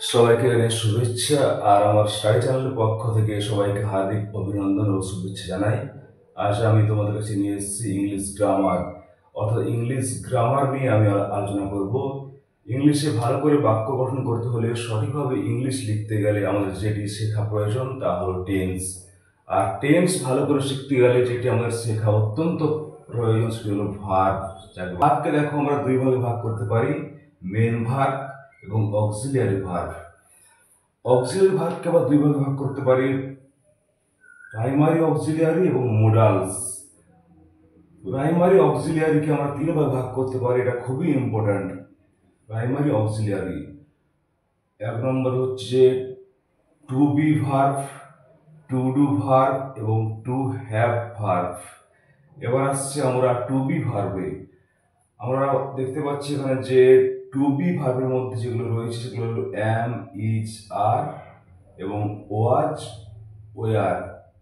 সবাইকে শুভেচ্ছা আর আমার স্টাডি চ্যানেলের পক্ষ থেকে সবাইকে হার্দিক অভিনন্দন ও শুভেচ্ছা জানাই। আজ আমি তোমাদের কাছে নিয়ে এসেছি ইংলিশ গ্রামার, অর্থাৎ ইংলিশ গ্রামার নিয়ে আমি আলোচনা করব। ইংলিশে ভালো করে বাক্য গঠন করতে হলে, সঠিকভাবে ইংলিশ লিখতে গেলে আমাদের যেটি শেখা প্রয়োজন তা হলো টেন্স। আর টেন্স ভালো করে শিখতে গেলে যেটি আমাদের শেখা অত্যন্ত প্রয়োজন সেটি হলো ভার্ব। ভার্বকে দেখো আমরা দুই ভাগে ভাগ করতে পারি, মেন ভার্ব এবং অক্সিলিয়ারি ভার্ব। অক্সিলিয়ারি ভার্বকে আবার দুই ভাগে ভাগ করতে পারি, প্রাইমারি অক্সিলিয়ারি এবং মোডালস। প্রাইমারি অক্সিলিয়ারিকে আমরা তিন ভাগে ভাগ করতে পারি, এটা খুবই ইম্পর্ট্যান্ট। প্রাইমারি অক্সিলিয়ারি এক নম্বর হচ্ছে to be verb, to do verb এবং টু হ্যাভ ভার্ব। এবার আসছে আমরা টু বি ভার্বে। আমরা দেখতে পাচ্ছি এখানে যে টু বি ভার্বের মধ্যে যেগুলো রয়েছে সেগুলো হলো অ্যাম, ইজ, আর এবং ওয়াজ, ওয়ার।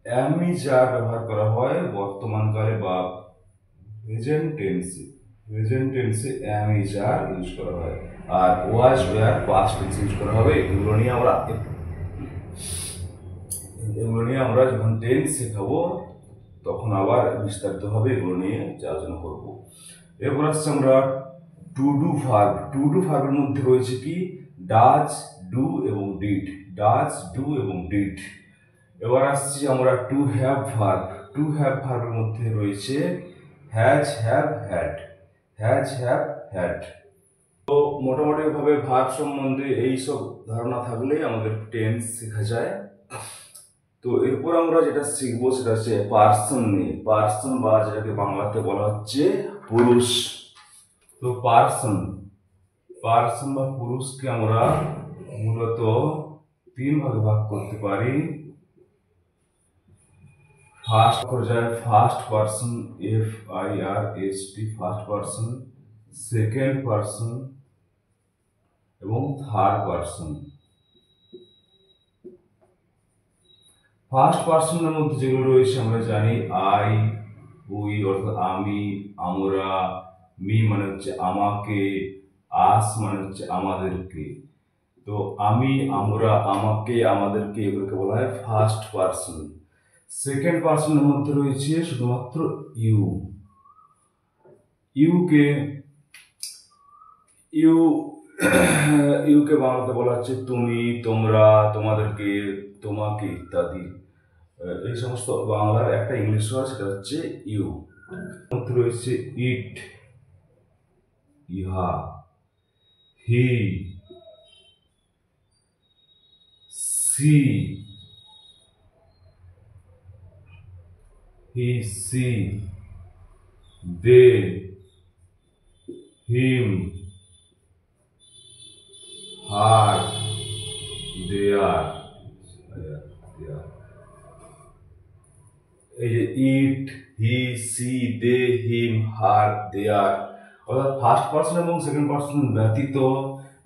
অ্যাম, ইজ, আর ব্যবহার করা হয় বর্তমানকালে বা প্রেজেন্ট টেন্সে। প্রেজেন্ট টেন্সে অ্যাম, ইজ, আর ইউজ করা হয়, আর ওয়াজ, ওয়ার পাস্ট টেন্স ইউজ করা হবে। এগুলো নিয়ে আমরা যখন টেন্স শেখাবো তখন আবার বিস্তারিতভাবে এগুলো নিয়ে আলোচনা করব। এরপর আসছে আমরা two do verb. To do ভার্বের মধ্যে রয়েছে কি ডাজ, ডু এবং ডিড। ডাজ, ডু এবং ডিড। এবার আসছি আমরা two have verb. To have ভার্বের মধ্যে রয়েছে has, have, had. Has, have, had. তো মোটামুটি ভাবে ভার্ব সম্বন্ধে এইসব ধারণা থাকলেই আমাদের টেন্স শেখা যায়। তো এরপর আমরা যেটা শিখবো সেটা হচ্ছে পার্সন নিয়ে। পার্সন বা যেটাকে বাংলাতে বলা হচ্ছে পুরুষ। তো পার্সন বা পুরুষকে আমরা মূলত তিন ভাগে ভাগ করতে পারি। First person, FIRST, first person, second person এবং থার্ড পার্সন। ফার্স্ট পার্সনের মধ্যে যেগুলো রয়েছে আমরা জানি আই, উই অর্থাৎ আমি, আমরা, মি মানে হচ্ছে আমাকে, আস মানে হচ্ছে আমাদেরকে। তো আমি, আমরা, আমাকে, আমাদেরকে এগুলোকে বলা হয় ফার্স্ট পার্সন। সেকেন্ড পার্সনের মধ্যে রয়েছে শুধুমাত্র ইউ। ইউকে বাংলাতে বলা হচ্ছে তুমি, তোমরা, তোমাদেরকে, তোমাকে ইত্যাদি। এই সমস্ত বাংলার একটা ইংলিশ ওয়ার্ড সেটা হচ্ছে ইউ। মধ্যে রয়েছে ইট, ইহা, হি, সি, দে, হিম, হার, দেয়ার। এই যে ইট, হি, সি, দে, হিম, হার, দেয়ার, অর্থাৎ ফার্স্ট পার্সন এবং সেকেন্ড পার্সন ব্যতীত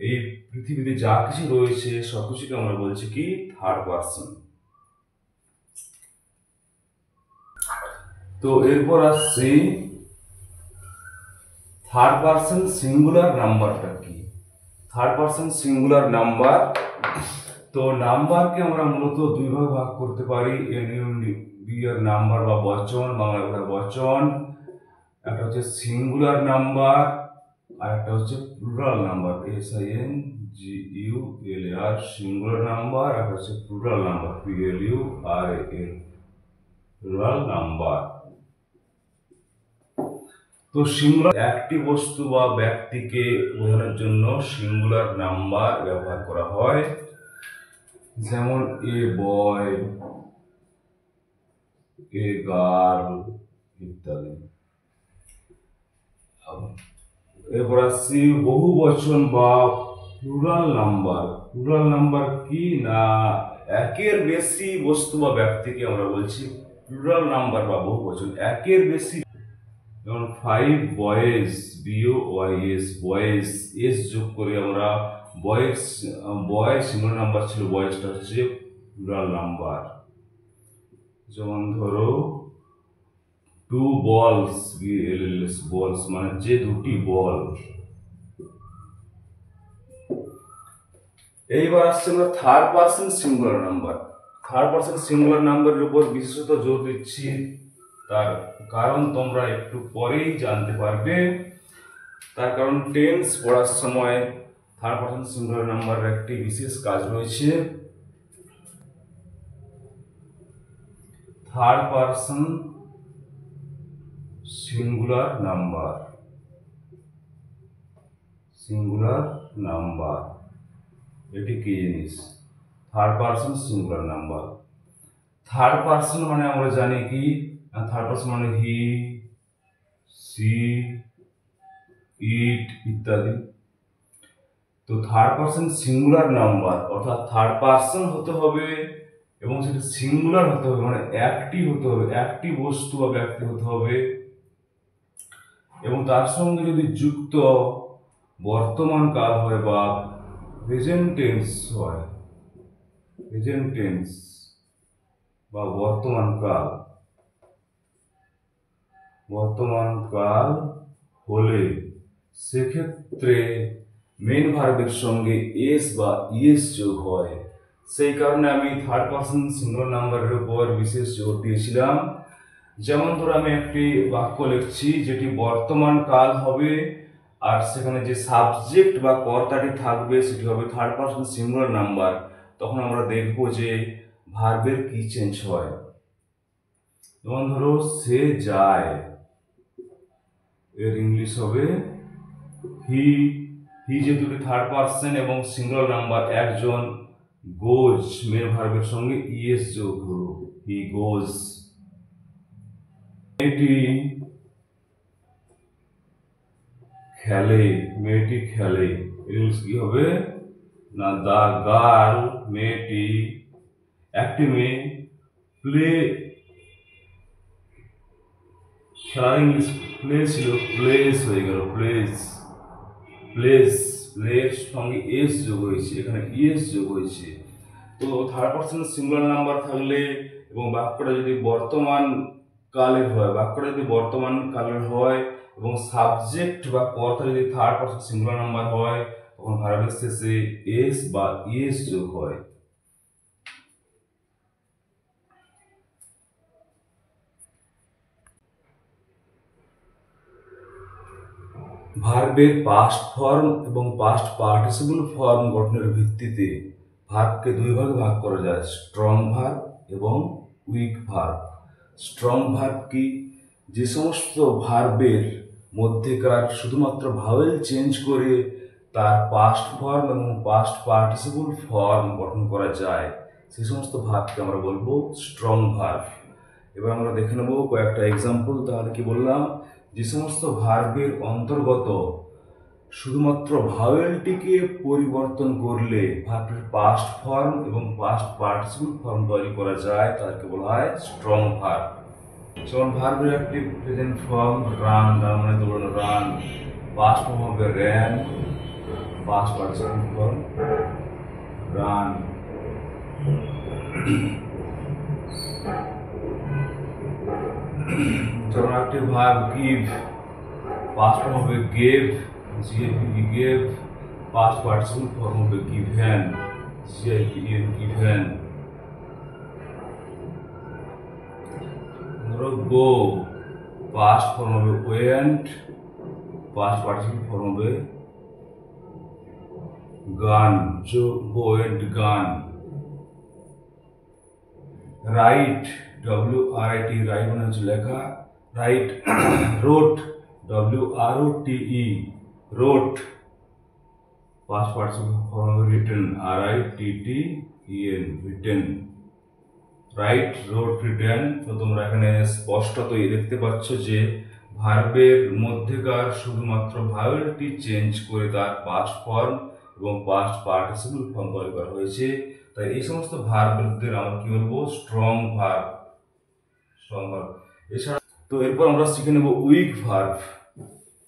এই পৃথিবীতে যা কিছু রয়েছে সবকিছুকে আমরা বলছি কি থার্ড পার্সন। তো এরপর আসছি থার্ড পার্সন সিঙ্গুলার নাম্বারটা কি। থার্ড পার্সন সিঙ্গুলার নাম্বার, তো নাম্বারকে আমরা মূলত দুই ভাগে ভাগ করতে পারি। এর নাম্বার বা বচন, বাংলা বচন। একটা হচ্ছে সিঙ্গুলার নাম্বার আর একটা হচ্ছে plural number, SINGULAR, singular number. আর হচ্ছে plural number, PLURAL, plural number. তো সিঙ্গুলার একটি বস্তু বা ব্যক্তিকে বোঝানোর জন্য সিঙ্গুলার নাম্বার ব্যবহার করা হয়, যেমন এ বয়, এ গার্ল ইত্যাদি। এরপর আসছি বহু বচন বা প্লুরাল নাম্বার। প্লুরাল নাম্বার কি না, একের বেশি বস্তু বা ব্যক্তিকে আমরা বলছি প্লুরাল নাম্বার বা বহু বচন। একের বেশি, যেমন 5 বয়েজ, BOYS, বয়েজ, এস যোগ করে আমরা বয় সিঙ্গুলার নাম্বার ছিল, বয়েজটা হচ্ছে প্লুরাল নাম্বার। যেমন ধরো 2 বলস, BLLS, বলস মানে যে দুটি বল। এইবার আসছে আমরা third person singular number. Third person singular নাম্বারের উপর বিশেষত জোর দিচ্ছি, তার কারণ তোমরা একটু পরেই জানতে পারবে। তার কারণ টেন্স পড়ার সময় থার্ড পার্সন সিঙ্গুলার নাম্বারের একটি বিশেষ কাজ রয়েছে। Third person singular number, singular number এটি কি জিনিস? Third person singular number. Third person মানে আমরা জানি কি, থার্ড পার্সন মানে হি, সি, ইট ইত্যাদি। তো থার্ড পার্সন সিঙ্গুলার নাম্বার অর্থাৎ থার্ড পার্সন হতে হবে এবং সেটা সিঙ্গুলার হতে হবে, মানে একটি হতে হবে, একটি বস্তু বা ব্যক্তি হতে হবে, এবং তার সঙ্গে যদি যুক্ত বর্তমান কাল হয় বা প্রেজেন্ট টেন্স হয়, প্রেজেন্ট টেন্স বা বর্তমান কাল, বর্তমান কাল হলে সেক্ষেত্রে মেন ভার্বের সঙ্গে এস বা ইএস যোগ হয়। সেই কারণে আমি থার্ড পার্সন সিঙ্গুলার নাম্বারের উপর বিশেষ জোর দিয়েছিলাম। যেমন ধরো আমি একটি বাক্য লিখছি যেটি বর্তমান কাল হবে, আর সেখানে যে সাবজেক্ট বা কর্তাটি থাকবে সেটি হবে থার্ড পার্সন সিঙ্গুলার নাম্বার। তখন আমরা দেখব যে ভার্বের কি চেঞ্জ হয়। যেমন ধরো সে যায়, এর ইংলিশ হবে হি। হি যেহেতু থার্ড পার্সন এবং সিঙ্গুলার নাম্বার, একজন গোজ মেন ভার্বের সঙ্গে ইএস যোগ হলো, হি গোজ। মেয়েটি খেলে, মেয়েটি খেলে, ইংলিশ কি হবে না দা গার্ল, মেয়েটি, একটি মেয়ে প্লে, খেলার ইংলিশ প্লে ছিল, প্লেস হয়ে গেল প্লেস, প্লেস, প্লের সঙ্গে এস যোগ হয়েছে, এখানে ইএস যোগ হয়েছে। তো থার্ড পার্সন সিঙ্গুলার নাম্বার থাকলে এবং বাক্যটা যদি বর্তমান কালের হয়, বাক্যটা যদি বর্তমান কালের হয় এবং সাবজেক্ট বা কর্তা যদি থার্ড পার্সন সিঙ্গুলার নাম্বার হয়, তখন ভার্বের শেষে এস বা ইএস যোগ হয়। ভার্বের পাস্ট ফর্ম এবং পাস্ট পার্টিসিপল ফর্ম গঠনের ভিত্তিতে ভার্বকে দুই ভাগে ভাগ করা যায়, স্ট্রং ভার্ব এবং উইক ভার্ব। স্ট্রং ভার্ব কি? যে সমস্ত ভার্বের মধ্যেকার শুধুমাত্র ভাওয়েল চেঞ্জ করে তার পাস্ট ফর্ম এবং পাস্ট পার্টিসিপল ফর্ম গঠন করা যায়, সেই সমস্ত ভার্বকে আমরা বলবো স্ট্রং ভার্ব। এবার আমরা দেখে নেব কয়েকটা এক্সাম্পল। তাহলে কি বললাম? যে সমস্ত ভার্বের অন্তর্গত শুধুমাত্র ভাওয়েলটিকে পরিবর্তন করলে ভার্বের পাস্ট ফর্ম এবং পাস্ট পার্টিসিপল ফর্ম তৈরি করা যায়, তাদেরকে বলা হয় স্ট্রং ভার্ব। যেমন ভার্বের একটি প্রেজেন্ট ফর্ম রান, রান মানে দৌড়ানো, রান, পাস্ট ফর্ম হবে ran, past participle form run. যেমন একটি ভার্ব গিভ, পাস্ট ফর্ম হবে gave, G A V gave, past participle form হবে গিভেন, জিআইভিএন গিভেন। ধরো গো, পাস্ট ফর্ম হবে ওয়েন্ট, পাস্ট পার্টিসিপল ফর্ম হবে গান, जो go and gone. Write, WRIT, write মানে হচ্ছে লেখা, write. Wrote, WROTE, wrote, past participle form হবে written, RITTEN, written. Write, wrote, written. তো তোমরা এখানে স্পষ্টতই দেখতে পাচ্ছ যে ভার্বের মধ্যেকার শুধুমাত্র ভাওয়েলটি চেঞ্জ করে তার পাস্ট ফর্ম এবং পাস্ট পার্টিসিপল ফর্ম তৈরি করা হয়েছে। তাই এই সমস্ত ভার্বদের আমরা কি বলবো? Strong verb, strong verb. এছাড়া তো এরপর আমরা শিখে নেব উইক ভার্ব।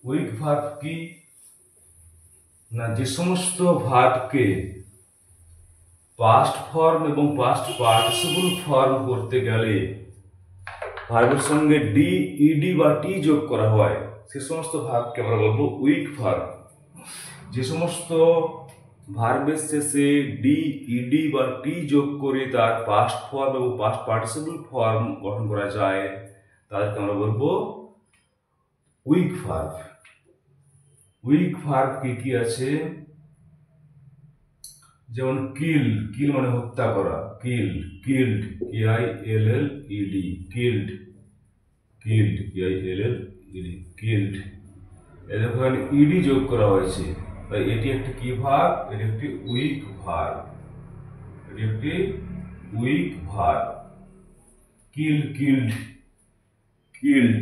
উইক ভার্ব কি না, যে সমস্ত ভার্বকে পাস্ট ফর্ম এবং পাস্ট পার্টিসিপল ফর্ম করতে গেলে ভার্বের সঙ্গে ডি, ইডি বা টি যোগ করা হয়, সে সমস্ত ভার্বকে আমরা বলবো উইক ভার্ব। যে সমস্ত ভার্বের শেষে ডি, ইডি বা টি যোগ করে তার পাস্ট ফর্ম এবং পাস্ট পার্টিসিপল ফর্ম গঠন করা যায়, তাদেরকে আমরা বলবো উইক ভার্ব। উইক ভার্ব কি কি আছে? যেমন কিল, কিল মানে হত্যা করা, kill, killed, KILLED, killed, killed, KILLED, killed. এখানে ইডি যোগ করা হয়েছে, তাই এটি একটি কি ভার্ব? এটি একটি উইক ভার্ব। এটি একটি উইক ভার্ব। কিল, কিল্ড, কিল্ড,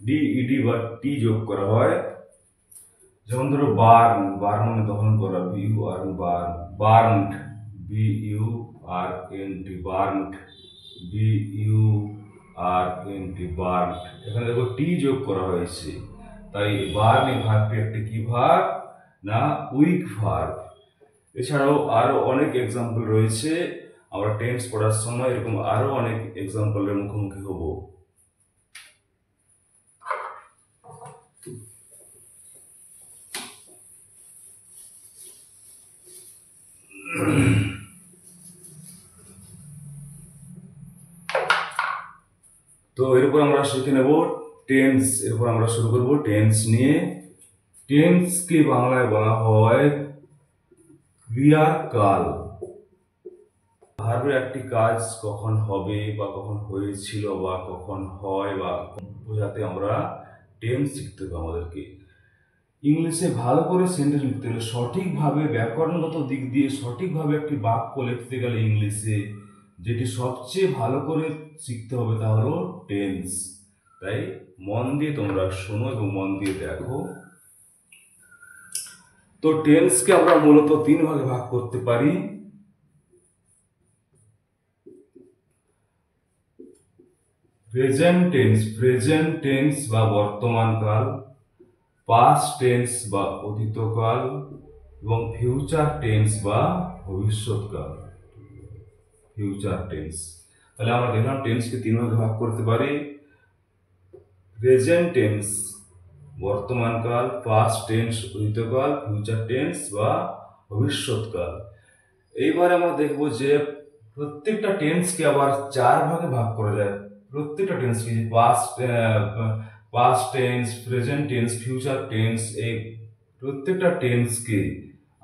ডি, ইডি বা টি যোগ করা হয়। যেমন ধরো বার্ন, বার্ন মানে দহন করা, BURN, burn, burned, BURNT, burned, BURNT, burned. এখানে দেখো টি যোগ করা হয়েছে, তাই বার্ন এই ভার্বটি একটি কি ভার্ব? না উইক ভার্ব। এছাড়াও আরো অনেক এক্সাম্পল রয়েছে, আমরা টেন্স পড়ার সময় এরকম আরো অনেক এক্সাম্পলের মুখোমুখি হব। তো এরপর আমরা শিখে নেব টেন্স। এরপর আমরা শুরু করব টেন্স নিয়ে। টেন্সকে বাংলায় বলা হয় ক্রিয়ার কাল। ভার্বের একটি কাজ কখন হবে বা কখন হয়েছিল বা কখন হয় বা বোঝাতে আমরা টেন্স শিখতে হবে আমাদেরকে। ইংলিশে ভালো করে সেন্টেন্স লিখতে গেলে, সঠিকভাবে ব্যাকরণগত দিক দিয়ে সঠিকভাবে একটি বাক্য লিখতে গেলে ইংলিশে যেটি সবচেয়ে ভালো করে শিখতে হবে তা হলো টেন্স। তাই মন দিয়ে তোমরা শোনো এবং মন দিয়ে দেখো। তো টেন্সকে আমরা মূলত তিন ভাগে ভাগ করতে পারি। প্রেজেন্ট টেন্স, প্রেজেন্ট টেন্স বা বর্তমান কাল, পাস্ট টেন্স বা অতীতকাল এবং ফিউচার টেন্স বা ভবিষ্যৎকাল, ফিউচার টেন্স। তাহলে আমরা দেখলাম টেন্সকে তিন ভাগে ভাগ করতে পারি। প্রেজেন্ট টেন্স বর্তমান কাল, পাস্ট টেন্স অতীতকাল, ফিউচার টেন্স বা ভবিষ্যৎকাল। এইবার আমরা দেখব যে প্রত্যেকটা টেন্সকে আবার চার ভাগে ভাগ করা যায়। প্রত্যেকটা টেন্সকে, past tense, present tense, future tense, এই প্রত্যেকটা টেন্সকে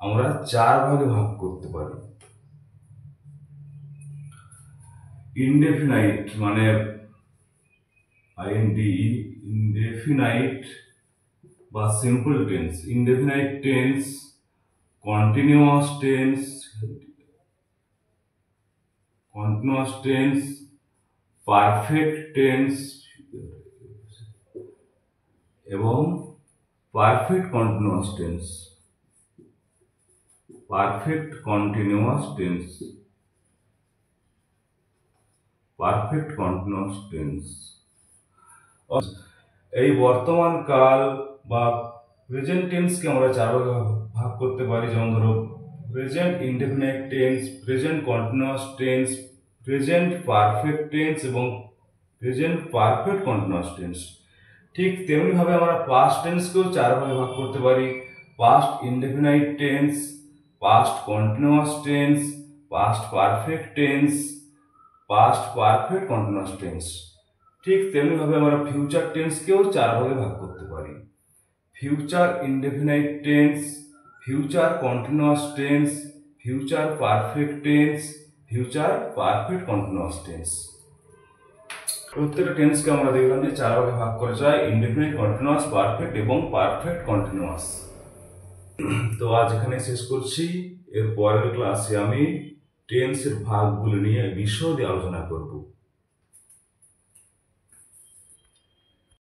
আমরা চার ভাগে ভাগ করতে পারি। ইনডেফিনাইট মানে IND, ইনডেফিনাইট বা simple tense, indefinite tense, continuous tense, continuous tense, perfect tense এবং perfect continuous tense, perfect continuous tense, perfect continuous tense. এই বর্তমান কাল বা প্রেজেন্ট টেন্সকে আমরা চার ভাগে ভাগ করতে পারি। যেমন ধরো present indefinite tense, present continuous tense, present perfect tense এবং প্রেজেন্ট পারফেক্ট কন্টিনিউয়াস টেন্স। ঠিক তেমনি ভাবে আমরা পাস্ট টেন্সকেও চার ভাগে ভাগ করতে পারি। Past indefinite tense, past continuous tense, past perfect tense, past perfect continuous tense. ঠিক তেমনি ভাবে আমরা ফিউচার টেন্সকেও চার ভাগে ভাগ করতে পারি। Future indefinite tense, future continuous tense, future perfect tense, future perfect continuous tense. প্রত্যেকটা টেন্সকে আমরা দেখলাম যে চার ভাগে ভাগ করা যায়, ইনডেফিনাইট, কন্টিনিউয়াস, পারফেক্ট এবং পারফেক্ট কন্টিনিউয়াস। তো আজ এখানে শেষ করছি। এর পরের ক্লাসে আমি টেন্সের ভাগগুলো নিয়ে বিশদে আলোচনা করব।